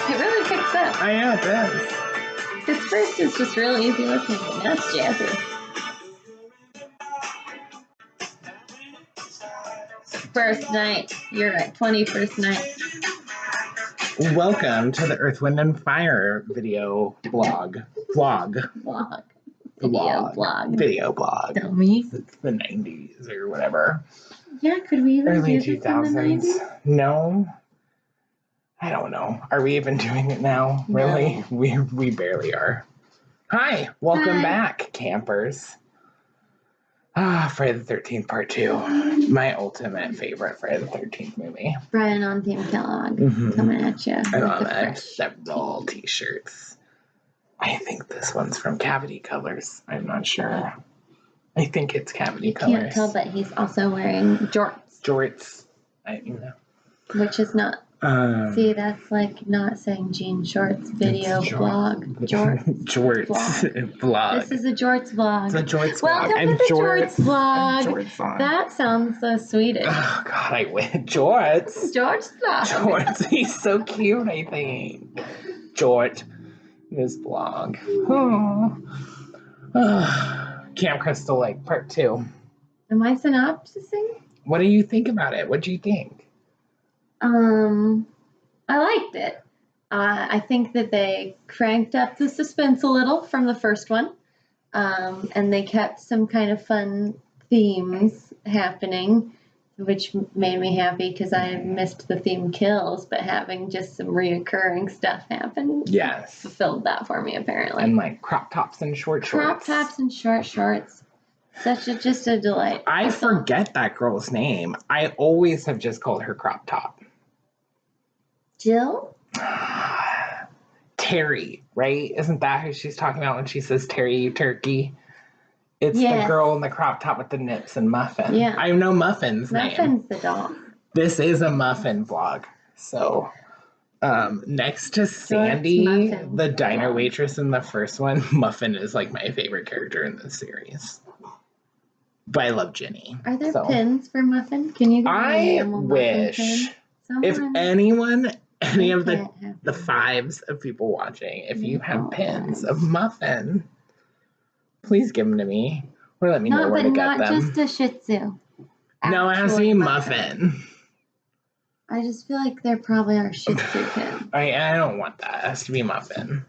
It really picks up. I know, it does. Because first it's just real easy listening, but now it's jazzy. First night. You're right. 21st night. Welcome to the Earth, Wind, and Fire video blog. Video blog. Dummy. It's the 90s or whatever. Yeah, could we even Early do this in the 2000s. 90s? No. I don't know. Are we even doing it now? No. Really? We barely are. Hi. Welcome back, campers. Friday the 13th Part 2. My ultimate favorite Friday the 13th movie. Brian on Team Kellogg coming at you. And on that, several t-shirts. I think this one's from Cavity Colors. I'm not sure. I think it's Cavity Colors. Can't tell, but he's also wearing jorts. Jorts. Which is not. See, that's like not saying jean shorts. Video blog. Jorts blog. This is a jorts blog. It's a jorts blog. Welcome to the jorts blog. Jorts That sounds so Swedish. Oh God, I win. Jorts. Jorts blog. Jorts. He's so cute. I think. Jort. This blog. Camp Crystal Lake Part 2. Am I synopsising? What do you think about it? What do you think? I liked it. I think that they cranked up the suspense a little from the first one. And they kept some kind of fun themes happening, which made me happy because I missed the theme kills, but having just some reoccurring stuff happen fulfilled that for me, apparently. And like crop tops and short shorts. Crop tops and short shorts. Just a delight. I forget that girl's name. I always have just called her Crop Top. Jill? Terry, right? Isn't that who she's talking about when she says Terry, you turkey? It's the girl in the crop top with the nips and Muffin. Yeah. I know Muffin's name. Muffin's the dog. This is a Muffin vlog. So, next to Sandy, the diner waitress in the first one, Muffin is like my favorite character in this series. But I love Ginny. Are there pins for Muffin? Can you give me I wish. If anyone, any of the fives of people watching, if you have pins of Muffin, please give them to me. Or let me know where to get them. Not just a Shih Tzu. No, it has to be Muffin. I just feel like there probably are Shih Tzu pins. I don't want that. It has to be Muffin.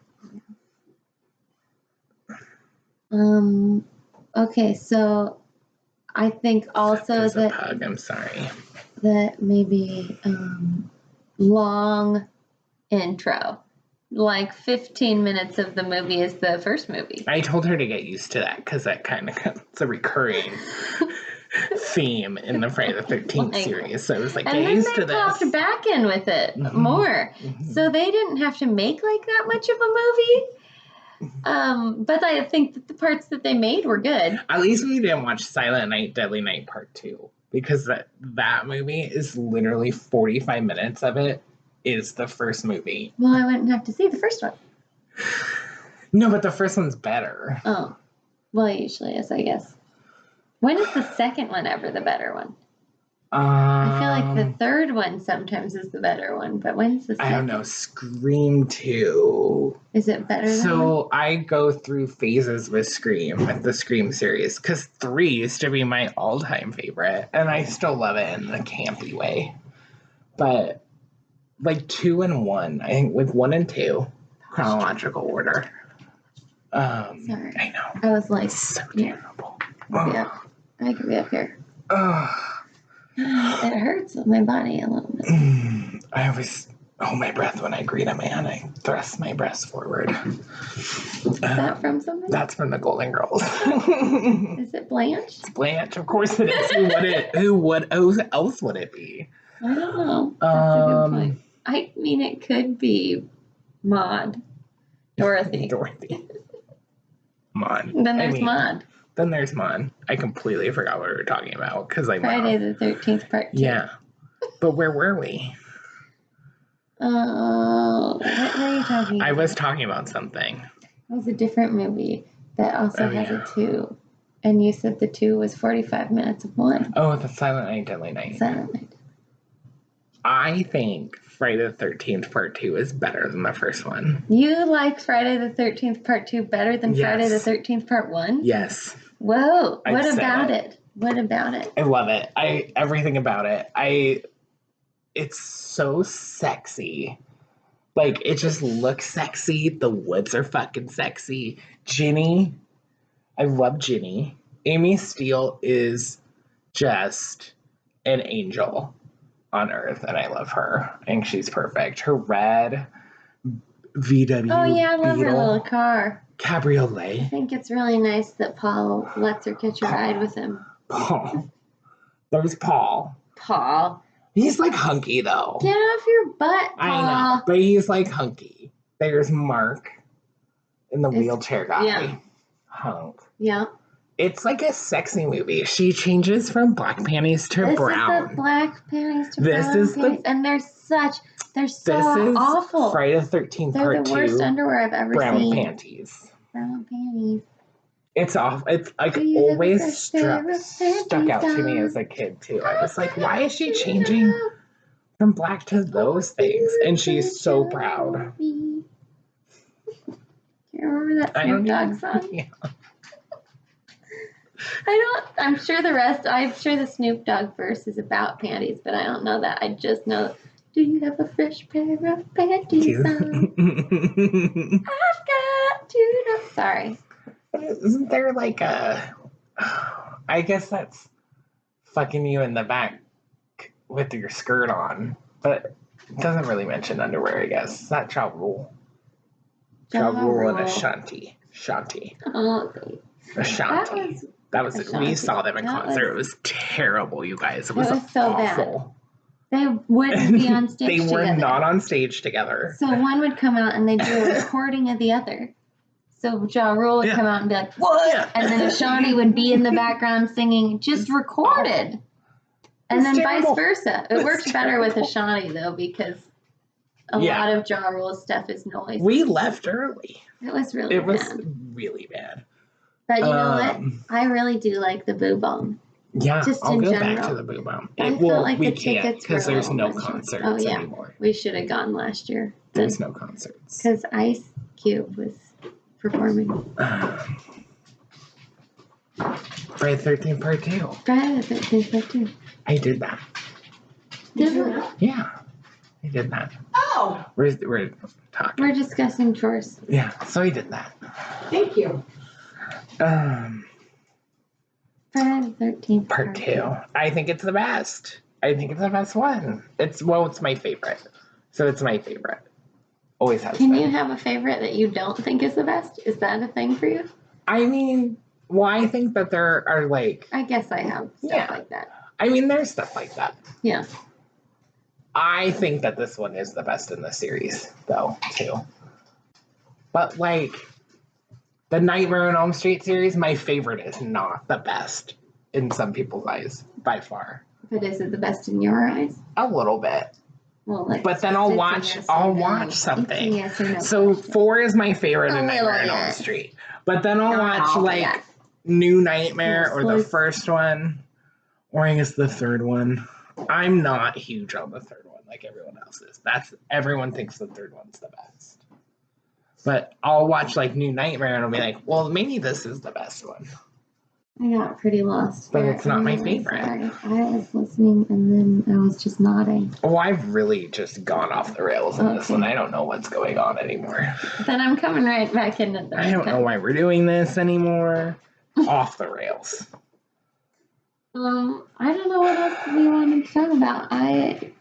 Okay, so I think also that a pug. I'm sorry. That maybe long intro. Like 15 minutes of the movie is the first movie. I told her to get used to that because that kind of it's a recurring theme in the Friday the 13th series. So I was like, get used to this. And then they popped back in with it more. So they didn't have to make like that much of a movie. But I think that the parts that they made were good. At least we didn't watch Silent Night, Deadly Night Part 2. Because that movie is literally 45 minutes of it is the first movie. Well, I wouldn't have to see the first one. No, but the first one's better. Oh. Well, it usually is, I guess. When is the second one ever the better one? I feel like the third one sometimes is the better one, but when's the second? I don't know. Scream 2. Is it better than So I go through phases with Scream, with the Scream series, because 3 used to be my all-time favorite, and I still love it in a campy way. But like 2 and 1, I think with 1 and 2, chronological order. Sorry. I know. I was like, so terrible. Yeah, I could be up here. It hurts my body a little bit. I always hold my breath when I greet a man. I thrust my breast forward. Is that from something? That's from the Golden Girls. Is it Blanche? It's Blanche, of course it is. Who else would it be? I don't know. That's a good point. I mean, it could be Maud. Dorothy. Maud. Then there's Maud. Then there's Mon. I completely forgot what we were talking about because Friday the 13th Part 2. Yeah, but where were we? What were you talking about? I was talking about something. It was a different movie that also has a 2. And you said the 2 was 45 minutes of 1. Oh, the Silent Night, Deadly Night. Silent Night. I think Friday the 13th Part 2 is better than the first one. You like Friday the 13th Part 2 better than Friday the 13th Part 1? Yes. Whoa. I've What said about it? What about it? I love it. Everything about it. It's so sexy. Like, it just looks sexy. The woods are fucking sexy. Ginny, I love Ginny. Amy Steele is just an angel on earth, and I love her. I think she's perfect. Her red VW Oh, yeah, I love her Beetle little car. I cabriolet. think it's really nice that Paul lets her catch a ride with him. Paul. There's Paul. Paul. He's like hunky, though. Get off your butt, Paul. I know, but he's like hunky. There's Mark in the wheelchair guy. Yeah. Hunk. Yeah. It's like a sexy movie. She changes from black panties to brown. This is the black panties to This brown is panties. And they're so This is awful. Friday the 13th They're Part the 2. worst underwear I've ever Brown seen. panties. Brown panties. It's off. It's like always stuck out to me as a kid too. I was like, why is she changing from black to those things? And she's so proud. Do you remember that Snoop Dogg song? Yeah. I'm sure the Snoop Dogg verse is about panties, but I don't know that. I just know, do you have a fresh pair of panties on? I've got to know. Sorry. Isn't there like I guess that's fucking you in the back with your skirt on, but it doesn't really mention underwear, I guess. Is that Ja Rule? Ja Rule and Ashanti. Oh, Ashanti. That was Ashanti. We saw them in concert. It was terrible, you guys. It was so awful. Bad. They wouldn't be on stage They were together. not on stage together. So one would come out and they'd do a recording of the other. So Ja Rule would come out and be like, what? Yeah. And then Ashanti would be in the background singing, just recorded. And then vice versa. It worked better with Ashanti, though, because a lot of Ja Rule's stuff is noise. We left early. It was really bad. It was really bad. But you know what? I really do like the Boo Bomb. Yeah, just I'll in go general. back to the Boo Bomb. I felt like we the tickets because were there's no much. concerts anymore. We should have gone last year. There's no concerts. Because Ice Cube was performing. Friday the 13th Part 2. Friday the 13th Part 2. I did that. Did you? Yeah, I did that. Oh! We're talking. We're discussing chores. Yeah, so I did that. Thank you. Friday the 13th Part 2. I think it's the best. I think it's the best one. It's my favorite. So it's my favorite. Always has been. Can you have a favorite that you don't think is the best? Is that a thing for you? I mean, I think that there are like... I guess I have stuff like that. I mean, there's stuff like that. Yeah. I think that this one is the best in the series, though, too. But, like, the Nightmare on Elm Street series, my favorite is not the best in some people's eyes, by far. But is it the best in your eyes? A little bit. Well, but then I'll watch something. Yes or no so question. 4 is my favorite in Nightmare on Elm Street. But then I'll watch, New Nightmare or the first one. Or I guess the third one. I'm not huge on the third one like everyone else is. Everyone thinks the third one's the best. But I'll watch New Nightmare and I'll be like, well, maybe this is the best one. I got pretty lost. But it's not my favorite. Sorry. I was listening and then I was just nodding. Oh, I've really just gone off the rails in this one. I don't know what's going on anymore. Then I'm coming right back into the... I don't know why we're doing this anymore. Off the rails. I don't know what else we wanted to talk about.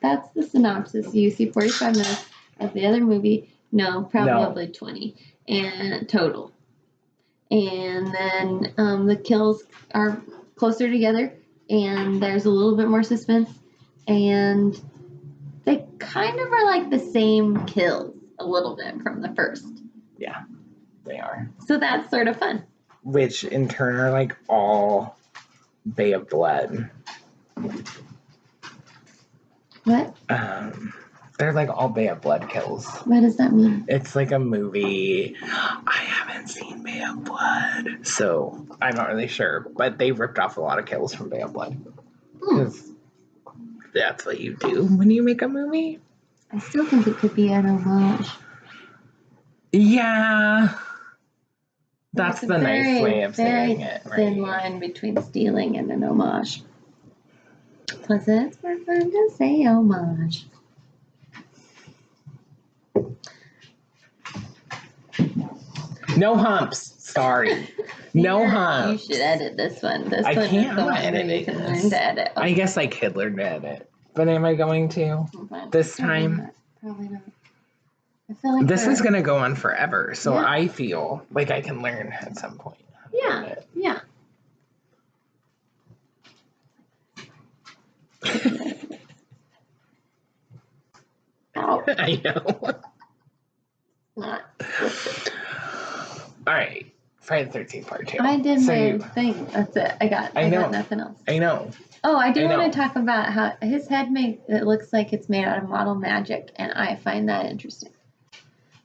That's the synopsis. You see 45 minutes of the other movie. No, probably 20 and total. And then the kills are closer together, and there's a little bit more suspense, and they kind of are like the same kills a little bit from the first. Yeah, they are. So that's sort of fun. Which in turn are all Bay of Blood. What? They're all Bay of Blood kills. What does that mean? It's like a movie. I haven't seen Bay of Blood. So I'm not really sure, but they ripped off a lot of kills from Bad Blood. Because that's what you do when you make a movie. I still think it could be an homage. Yeah. That's There's a the nice way of saying it, very thin line between stealing and an homage. Plus, it's more fun to say homage. No humps. Sorry. No humps. You should edit this one. This I one can't. is the one where you can learn to edit. Okay. I guess I could learn to edit. But am I going to this time? Probably not. I feel like this is going to go on forever. So yeah. I feel like I can learn at some point. Yeah. Yeah. Ow. I know. Not. All right. Friday the 13th part 2. I did my thing. That's it. I got nothing else. I know. Oh, I do want to talk about how his head it looks like it's made out of model magic, and I find that interesting.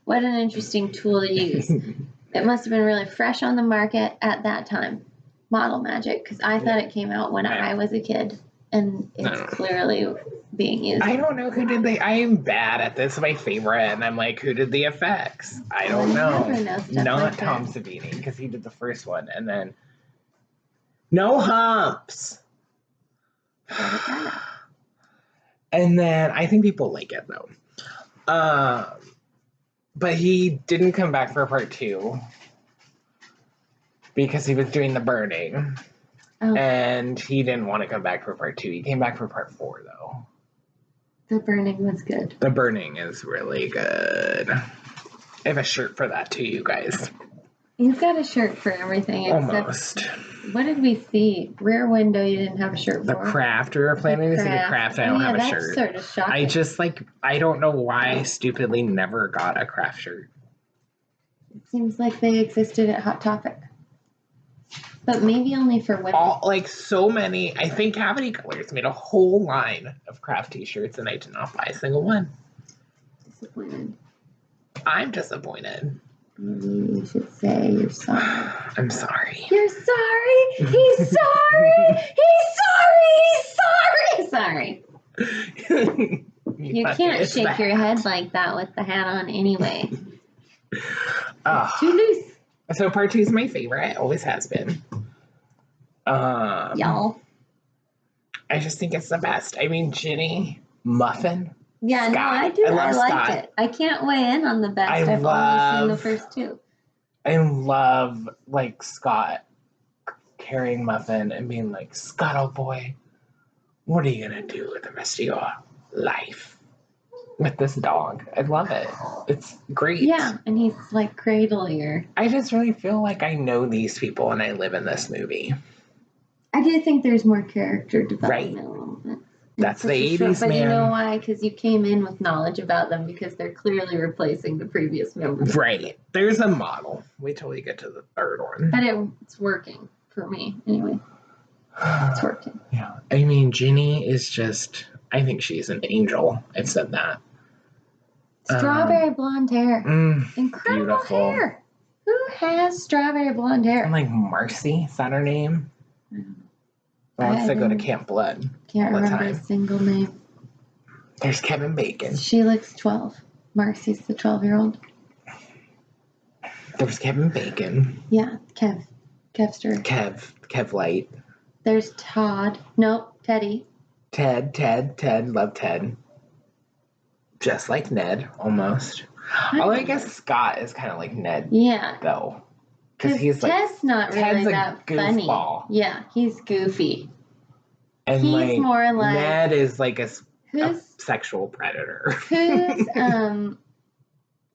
What an interesting tool to use. It must have been really fresh on the market at that time. Model magic, because I thought it came out when I was a kid, and it's clearly being used. I don't know who did I am bad at this. My favorite, and I'm like, who did the effects? I don't know. Not like Tom Savini, because he did the first one, and then no humps. And then I think people like it though. But he didn't come back for part 2 because he was doing the burning. Oh. And he didn't want to come back for part 2. He came back for part 4 though. The burning was good. The burning is really good. I have a shirt for that too, you guys. You've got a shirt for everything. Almost. What did we see? Rear Window, you didn't have a shirt for? The Craft. We were planning to see The Craft. I don't have a shirt. That's sort of shocking. I just I don't know why I stupidly never got a Craft shirt. It seems like they existed at Hot Topic. But maybe only for women. So many. I think Cavity Colors made a whole line of Craft t-shirts, and I did not buy a single one. Disappointed. I'm disappointed. Maybe you should say you're sorry. I'm sorry. You're sorry? He's sorry! He's sorry! Sorry! You can't shake your head like that with the hat on anyway. It's too loose. So part 2 is my favorite. It always has been. Y'all. I just think it's the best. I mean, Ginny, Muffin. Yeah, Scott. No, I do. I like it. I can't weigh in on the best. I've only seen the first 2. I love Scott carrying Muffin and being like, Scott, oh boy, what are you gonna do with the rest of your life with this dog? I love it. It's great. Yeah, and he's cradling her. I just really feel like I know these people and I live in this movie. I do think there's more character development a little bit. That's the 80s, man. But you know why? Because you came in with knowledge about them because they're clearly replacing the previous members. Right. There's a model. Wait till we get to the third one. But it's working for me, anyway. It's working. Yeah. I mean, Ginny is just, I think she's an angel. I've said that. Strawberry blonde hair. Incredible beautiful hair. Who has strawberry blonde hair? I'm Marcy. Is that her name? Wants to go to Camp Blood. Can't remember a single name. There's Kevin Bacon. She looks 12. Marcy's the 12-year-old. There's Kevin Bacon. Yeah, Kevster. Kev Light. There's Todd. Nope, Teddy. Ted. Love Ted. Just like Ned, almost. Although I guess Scott is kind of like Ned. Yeah. Though. Because he's Ted's not really that funny. Yeah, he's goofy. And he's more like Ned is like a sexual predator. Who's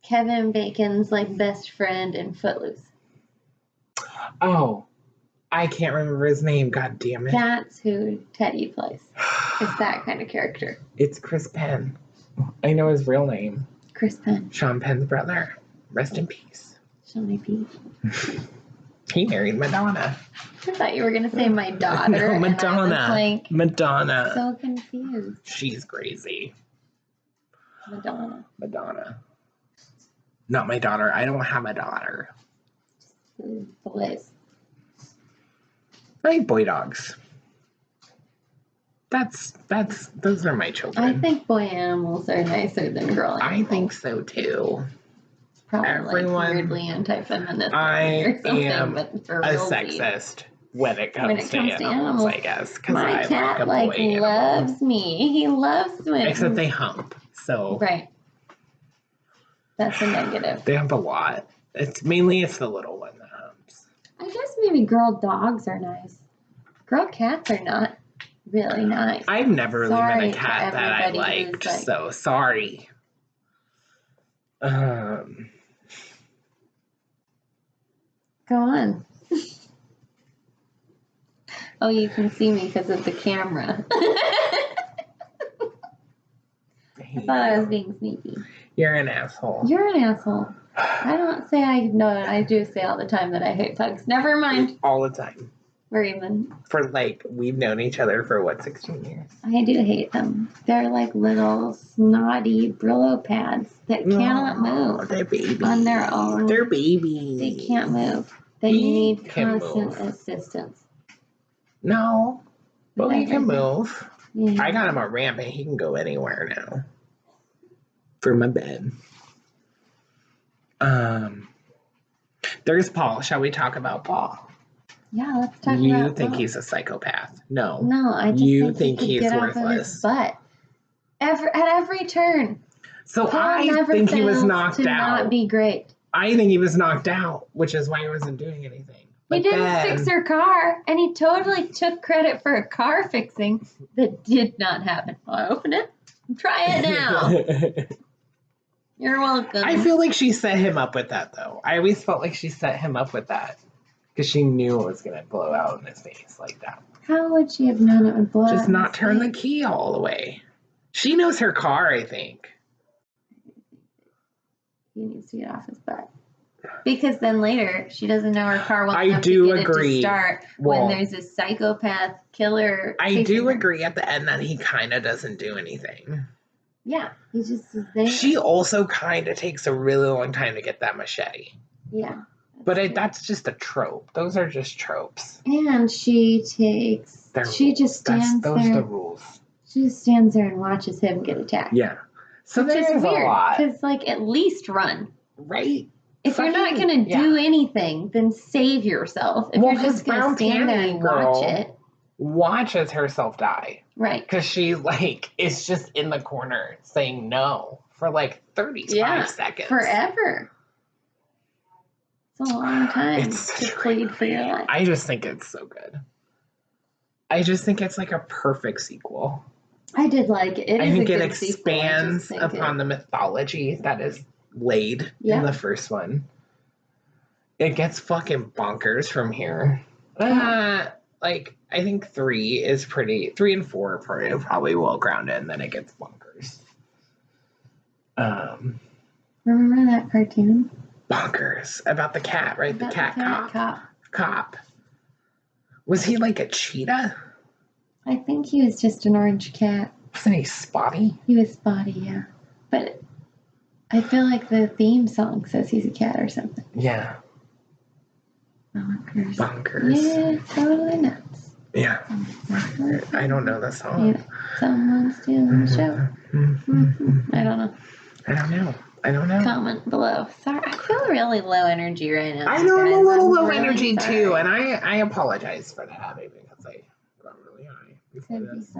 Kevin Bacon's best friend in Footloose? Oh, I can't remember his name. God damn it. That's who Teddy plays. It's that kind of character. It's Chris Penn. I know his real name. Chris Penn. Sean Penn's brother. Rest in peace. Shawnee P. He married Madonna. I thought you were going to say my daughter. No, Madonna. And I was Madonna. So confused. She's crazy. Madonna. Not my daughter. I don't have a daughter. The Liz. I like boy dogs. Those are my children. I think boy animals are nicer than girl animals. I think so too. Probably Everyone, weirdly anti-feminist I or something, am but for a real sexist when it comes to animals, I guess. My cat loves me. He loves me. Except they hump. So right. That's a negative. They hump a lot. It's the little one that humps. I guess maybe girl dogs are nice. Girl cats are not really nice. I've never really met a cat that I liked, so sorry. Go on. Oh, you can see me because of the camera. I thought I was being sneaky. You're an asshole. You're an asshole. I don't say I know it. I do say all the time that I hate pugs. Never mind. All the time. We're even. We've known each other for 16 years? I do hate them. They're like little snotty Brillo pads that cannot move. They're babies. On their own. They're babies. They can't move. They need constant assistance. No. Well, he can move. Yeah. I got him a ramp and he can go anywhere now. For my bed. There's Paul. Shall we talk about Paul? Yeah, let's talk about You think he's a psychopath? No. No, I just think he's get worthless. Off of his butt. At every turn. So Paul I think he was knocked to out. Not be great. I think he was knocked out, which is why he wasn't doing anything. He didn't fix her car, and he totally took credit for a car fixing that did not happen. I'll open it. Try it now. You're welcome. I feel like she set him up with that, though. I always felt like she set him up with that. Because she knew it was going to blow out in his face like that. How would she have known it would blow out? Just not turn the key all the way. She knows her car, I think. He needs to get off his butt. Because then later, she doesn't know her car well enough to get agree. It to start when there's a psychopath killer. I do agree at the end that he kind of doesn't do anything. Yeah, he just is there. She also kind of takes a really long time to get that machete. Yeah. But that's just a trope. Those are just tropes. And she takes... She just stands there. Those are the rules. She just stands there and watches him get attacked. Yeah. So which is weird, a lot. because, at least run. Right. If you're not going to do anything, then save yourself. If you're just going to stand there and watch it. Watches herself die. Right. Because she, is just in the corner saying no for, 35 seconds. Forever. It's a long time to plead for your life. I just think it's so good. I just think it's, a perfect sequel. I did like it. I think it expands upon the mythology that is laid in the first one. It gets fucking bonkers from here. I think 3 and 4 are probably well grounded, and then it gets bonkers. Remember that cartoon? Bonkers. About the cat, right? About the cat cop. Was he like a cheetah? I think he was just an orange cat. Wasn't he spotty? He was spotty, yeah. But I feel like the theme song says he's a cat or something. Yeah. Bonkers. Yeah, totally nuts. Yeah. I don't know the song. Yeah. Someone's stealing the show. I don't know. Comment below. Sorry, I feel really low energy right now. I know I'm a little low energy too, and I apologize for that because I got really high before this.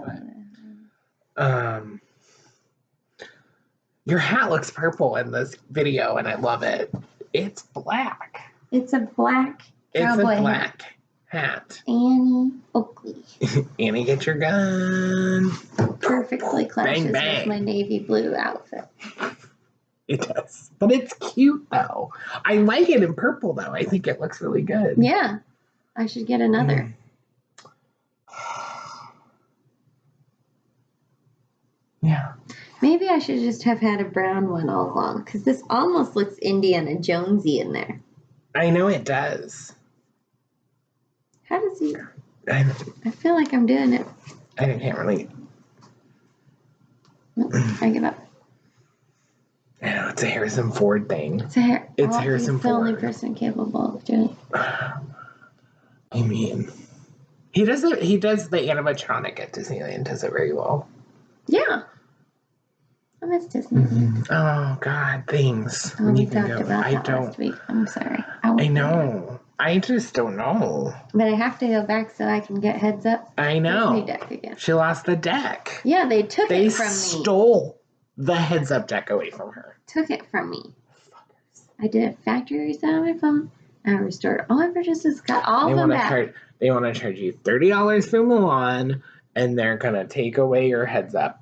Your hat looks purple in this video, and I love it. It's black. It's a black cowboy hat. Annie Oakley. Annie, get your gun. Perfectly clashes with my navy blue outfit. It does. But it's cute, though. I like it in purple, though. I think it looks really good. Yeah. I should get another. Yeah. Maybe I should just have had a brown one all along, because this almost looks Indiana Jonesy in there. I know it does. How does he... I feel like I'm doing it. I can't really... I give up. I know, it's a Harrison Ford thing. It's Harrison Ford. He's the only person capable of doing it. I mean, He does it. He does the animatronic at Disneyland. Does it very well. Yeah. I miss Disney. Oh God, things. Oh, we talked about that last week. I'm sorry. I know. I just don't know. But I have to go back so I can get Heads Up. I know. Disney deck again. She lost the deck. Yeah, they took it from me. They stole the Heads Up deck away from her. Took it from me. I did a factory reset on my phone. And I restored all my purchases. Got all of them back. They want to charge you $30 for Mulan, and they're gonna take away your Heads Up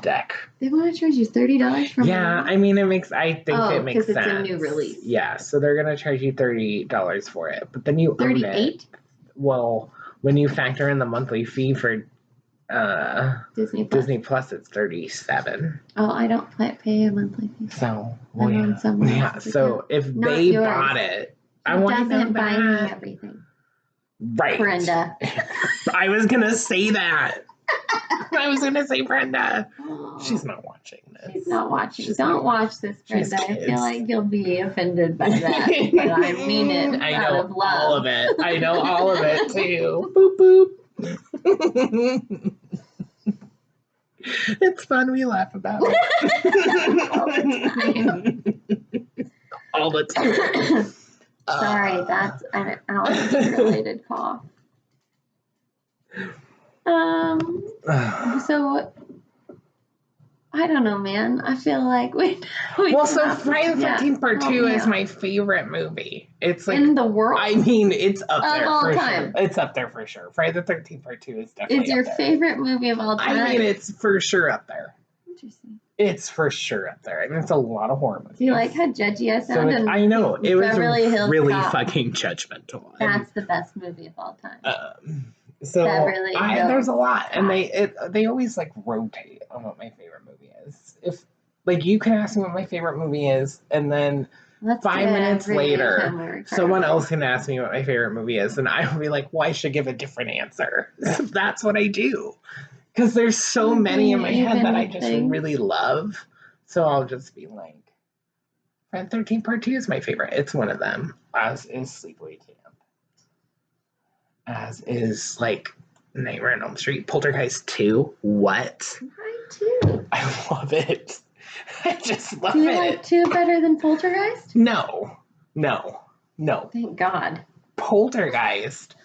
deck. They want to charge you $30 for Mulan? I mean, it makes sense. Because it's a new release. Yeah, so they're gonna charge you $30 for it, but then you own it. Well, when you factor in the monthly fee for Disney Plus, it's $37. Oh, I don't pay a monthly fee. So so if they bought it, I want to buy me everything. Right, Brenda. I was gonna say that. I was gonna say Brenda. Oh, she's not watching this. She's not watching. Don't watch this, Brenda. I feel like you'll be offended by that. But I mean it. I know out of love. All of it. I know all of it too. Boop boop. It's fun. We laugh about it all the time. Sorry, that's an allergy-related cough. So I don't know, man. I feel like we so Friday the 13th Part 2 is my favorite movie. It's like in the world. I mean, it's up there all for time. Sure. It's up there for sure. Friday the 13th Part 2 is definitely. It's your favorite movie of all time. I mean, it's for sure up there. Interesting. It's for sure up there. I mean, it's a lot of horror movies. Do you like how judgy I sound? So I know it was really fucking judgmental. That's the best movie of all time. So there's a lot, and they always like rotate on what my favorite movie is. If like you can ask me what my favorite movie is, and then 5 minutes later, someone else can ask me what my favorite movie is, and I will be like, "Well, I should give a different answer." That's what I do, because there's so many in my head that I just really love. So I'll just be like, "Friday the 13th Part 2 is my favorite. It's one of them, as is Sleepaway Camp. As is like Nightmare on Elm Street, Poltergeist 2. What? Mine too. I love it. I just love it. Do you like 2 better than Poltergeist? No. Thank God. Poltergeist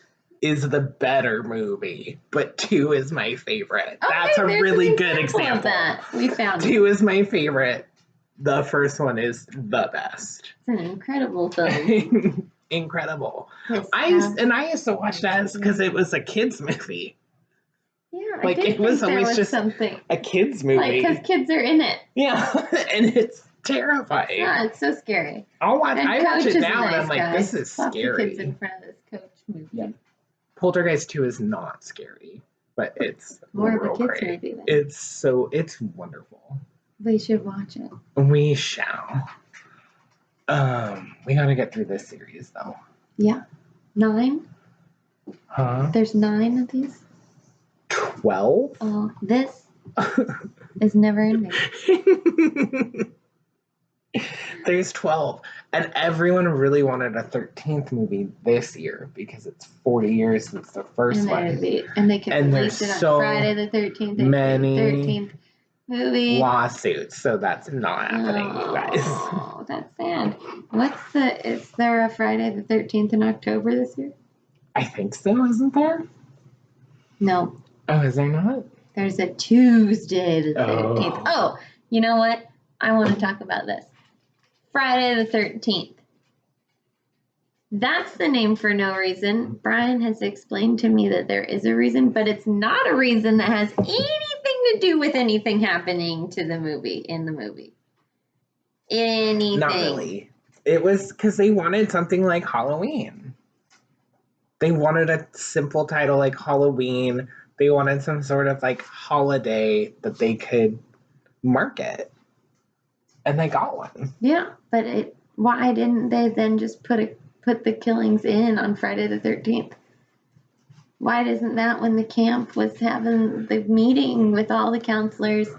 is the better movie, but 2 is my favorite. Okay, that's a really good example of that. We found 2 is my favorite. The first one is the best. It's an incredible film. Incredible. I used to watch that because it was a kids movie. Yeah, like it was always just something a kids movie. Like because kids are in it. Yeah, and it's terrifying. Yeah, it's so scary. I watch it now and I'm like, this is scary. Kids in front of this Coach movie. Yeah. Poltergeist 2 is not scary, but it's more of a kids movie. Then. It's wonderful. We should watch it. We shall. We gotta get through this series though. Yeah. 9? Huh? There's 9 of these? 12? Oh, this is never ending. There's 12. And everyone really wanted a 13th movie this year because it's 40 years since the first one. And they can release it on Friday the 13th. Many 13th movie. Lawsuits, so that's not happening, you guys. Oh, that's sad. Is there a Friday the 13th in October this year? I think so, isn't there? No. Oh, is there not? There's a Tuesday the 13th. Oh, you know what? I want to talk about this. Friday the 13th. That's the name for no reason. Brian has explained to me that there is a reason, but it's not a reason that has anything to do with anything happening to the movie, in the movie. Anything. Not really. It was because they wanted something like Halloween. They wanted a simple title like Halloween. They wanted some sort of like holiday that they could market. And they got one. Yeah, but why didn't they then just put the killings in on Friday the 13th? Why isn't that when the camp was having the meeting with all the counselors?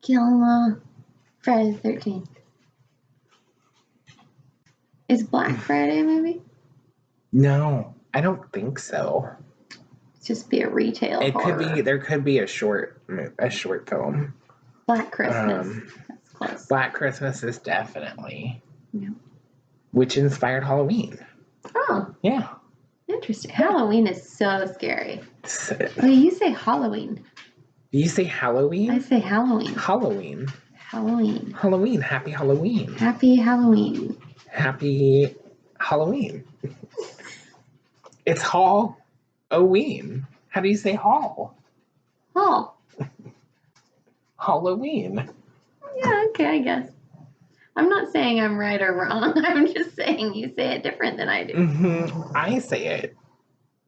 Kill them all. Friday the 13th. Is Black Friday a movie? No. I don't think so. Just be a retail It horror. could be. There could be a short film. Black Christmas. That's close. Black Christmas is definitely. Yeah. Which inspired Halloween. Oh. Yeah. Interesting. Halloween is so scary. So, Oh, you say Halloween. do you say Halloween? I say Halloween. Halloween. Halloween. Halloween. Happy Halloween. Happy Halloween. Happy Halloween. It's Halloween. How do you say Hall? Hall. Halloween. Yeah, okay, I guess. I'm not saying I'm right or wrong. I'm just saying you say it different than I do. Mm-hmm. I say it.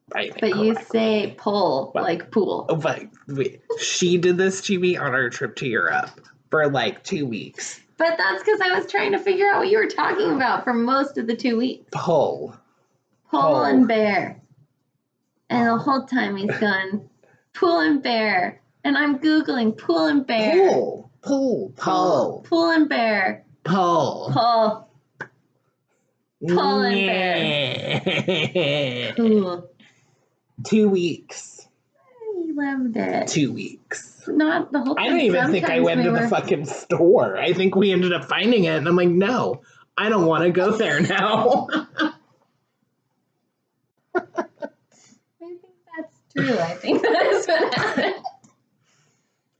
But you say pull, like pool. But wait, she did this to me on our trip to Europe for like 2 weeks. But that's because I was trying to figure out what you were talking about for most of the 2 weeks. Pull. Pull and bear. And the whole time he's going, pull and bear. And I'm Googling pull and bear. Pull and bear. Pull. Pull and bear. Cool. 2 weeks. I loved it. 2 weeks. Not the whole time. I don't even think I went to the fucking store. I think we ended up finding it, and I'm like, no, I don't want to go there now. I think that's true. I think that is what happened.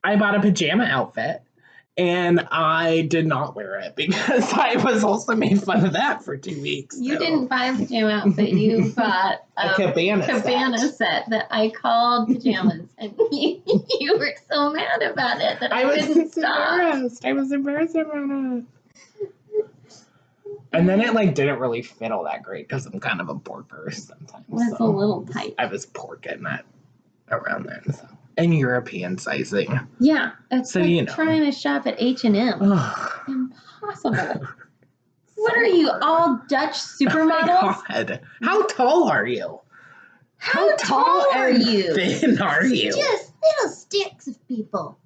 I bought a pajama outfit, and I did not wear it because I was also made fun of that for 2 weeks. You didn't buy a pajama outfit. You bought a cabana set that I called pajamas, and you were so mad about it that I couldn't stop. I was embarrassed about it. And then it like didn't really fit all that great because I'm kind of a porker sometimes. It was a little tight. I was porking that around then. So. And European sizing. Yeah, it's so, like trying to shop at H&M. Impossible. What are you, all Dutch supermodels? Oh my God. How tall are you? How tall are you? Thin are you? Just little sticks of people.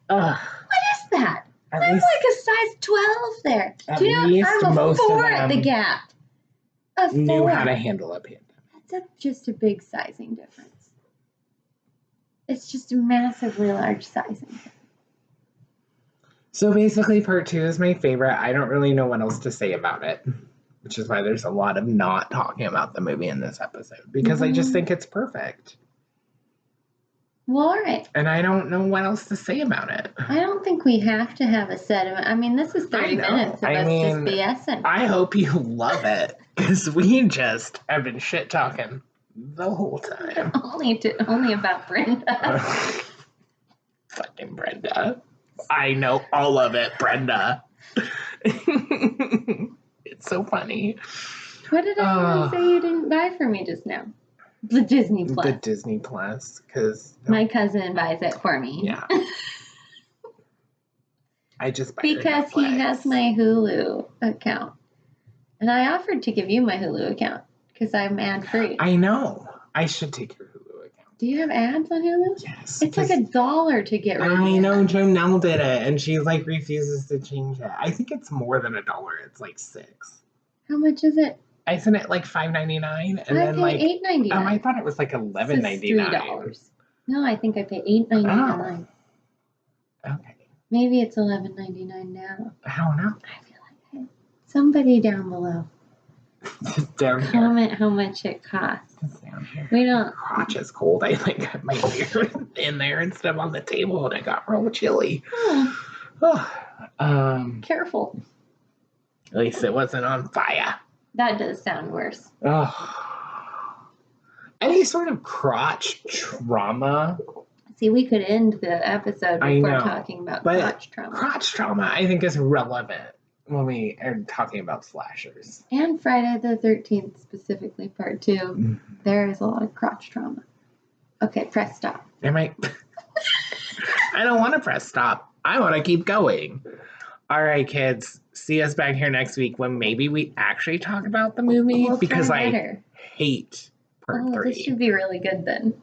What is that? I'm like a size 12 there. Do you know I'm a 4 at the Gap? A 4. Knew how to handle a pandemic. That's just a big sizing difference. It's just a massively large sizing. So basically, part 2 is my favorite. I don't really know what else to say about it, which is why there's a lot of not talking about the movie in this episode, because I just think it's perfect. Well, all right. And I don't know what else to say about it. I don't think we have to have a set of... I mean, this is 30 minutes of us just BSing. I hope you love it, because we just have been shit-talking the whole time. Only about Brenda. Fucking Brenda. I know all of it, Brenda. It's so funny. What did I say you didn't buy for me just now? The Disney Plus. The Disney Plus, because... My cousin buys it for me. Yeah. I just buy because he has my Hulu account. And I offered to give you my Hulu account. Because I'm ad-free. I know. I should take your Hulu account. Do you have ads on Hulu? Yes. It's like $1 to get rid of it. I know. Jonelle did it, and she like refuses to change it. I think it's more than $1. It's like $6. How much is it? I sent it like $5.99, and then like $8.99. Oh, I thought it was like $11.99. $3. No, I think I pay $8.99. Oh. Okay. Maybe it's $11.99 now. I don't know. I feel like somebody down below. Down here. Comment how much it costs. Down here. We don't. Crotch is cold. I like got my beer in there and stuff on the table, and it got real chilly. Careful. At least it wasn't on fire. That does sound worse. Any sort of crotch trauma. See, we could end the episode before talking about crotch trauma. Crotch trauma, I think, is relevant when we are talking about slashers. And Friday the 13th, specifically part 2, there is a lot of crotch trauma. Okay, press stop. I don't want to press stop. I want to keep going. All right, kids. See us back here next week when maybe we actually talk about the movie, because I hate part 3. This should be really good then.